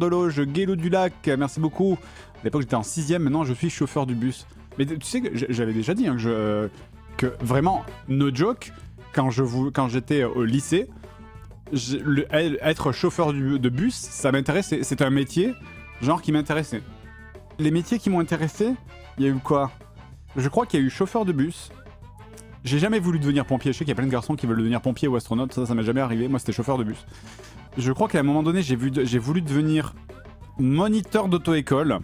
de l'Auge, Guélo du Lac, merci beaucoup. À l'époque j'étais en 6ème, maintenant je suis chauffeur du bus. Mais tu sais que j'avais déjà dit hein, que vraiment, no joke, quand j'étais au lycée, être chauffeur de bus, ça m'intéressait. C'était un métier, genre, qui m'intéressait. Les métiers qui m'ont intéressé, il y a eu quoi? Je crois qu'il y a eu chauffeur de bus. J'ai jamais voulu devenir pompier. Je sais qu'il y a plein de garçons qui veulent devenir pompier ou astronaute. Ça m'est jamais arrivé. Moi, c'était chauffeur de bus. Je crois qu'à un moment donné, j'ai voulu devenir moniteur d'auto-école.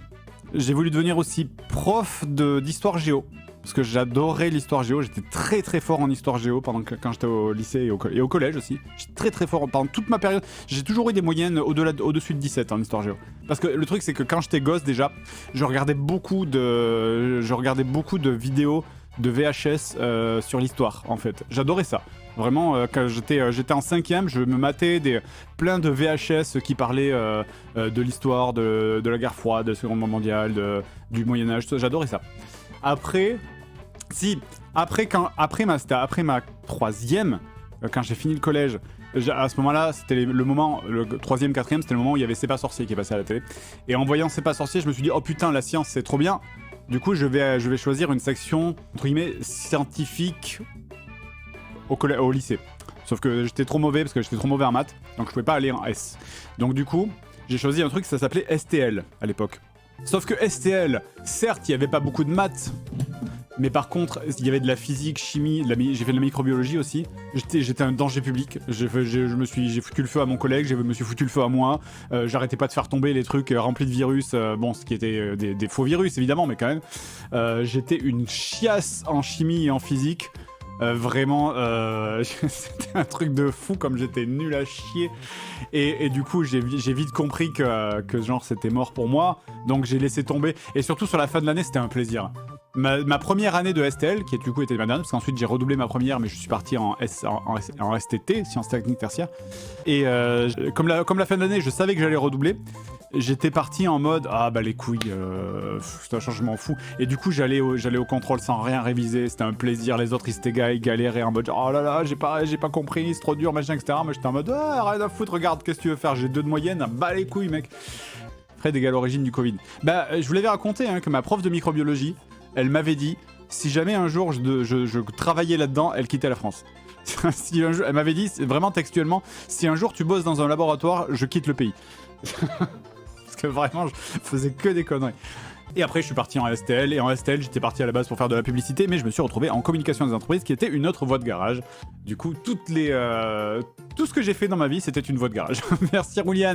J'ai voulu devenir aussi prof d'histoire géo. Parce que j'adorais l'histoire géo. J'étais très très fort en histoire géo quand j'étais au lycée et au collège aussi. J'étais très très fort pendant toute ma période. J'ai toujours eu des moyennes au-dessus de 17 en histoire géo. Parce que le truc, c'est que quand j'étais gosse déjà, je regardais beaucoup de vidéos de VHS sur l'histoire en fait. J'adorais ça. Vraiment, quand j'étais en 5ème, je me matais plein de VHS qui parlaient de l'histoire, de la guerre froide, de la Seconde Guerre mondiale, du Moyen-Âge. J'adorais ça. Après ma 3ème, quand j'ai fini le collège, à ce moment-là, c'était le moment, le 3ème, 4ème, c'était le moment où il y avait C'est pas sorcier qui est passé à la télé. Et en voyant C'est pas sorcier, je me suis dit, oh putain, la science c'est trop bien. Du coup, je vais choisir une section, entre guillemets, scientifique au lycée. Sauf que j'étais trop mauvais, parce que j'étais trop mauvais en maths, donc je pouvais pas aller en S. Donc du coup, j'ai choisi un truc, ça s'appelait STL à l'époque. Sauf que STL, certes, il n'y avait pas beaucoup de maths, mais par contre, il y avait de la physique, chimie, j'ai fait de la microbiologie aussi. J'étais un danger public. J'ai foutu le feu à mon collègue, je me suis foutu le feu à moi. J'arrêtais pas de faire tomber les trucs remplis de virus. Bon, ce qui était des faux virus, évidemment, mais quand même. J'étais une chiasse en chimie et en physique. Vraiment, c'était un truc de fou comme j'étais nul à chier. Et du coup, j'ai vite compris que genre c'était mort pour moi. Donc j'ai laissé tomber. Et surtout sur la fin de l'année, c'était un plaisir. Ma première année de STL, qui du coup était ma dernière, parce qu'ensuite j'ai redoublé ma première, mais je suis parti en STT, Sciences Techniques Tertiaires. Et comme la fin de l'année, je savais que j'allais redoubler. J'étais parti en mode ah bah les couilles, je m'en fous. Et du coup j'allais au contrôle sans rien réviser, c'était un plaisir. Les autres ils s'étaient galéraient en mode oh là là j'ai pas compris, c'est trop dur machin etc. Moi j'étais en mode ah rien à foutre, regarde qu'est-ce que tu veux faire, j'ai 2 de moyenne, bah les couilles mec. Fred égale l'origine du Covid. Bah je vous l'avais raconté hein, que ma prof de microbiologie, elle m'avait dit si jamais un jour je travaillais là-dedans, elle quittait la France. Si un jour, elle m'avait dit vraiment textuellement si un jour tu bosses dans un laboratoire, je quitte le pays. Parce que vraiment, je faisais que des conneries. Et après, je suis parti en STL. Et en STL, j'étais parti à la base pour faire de la publicité, mais je me suis retrouvé en communication des entreprises, qui était une autre voie de garage. Du coup, tout ce que j'ai fait dans ma vie, c'était une voie de garage. Merci, Rouliane.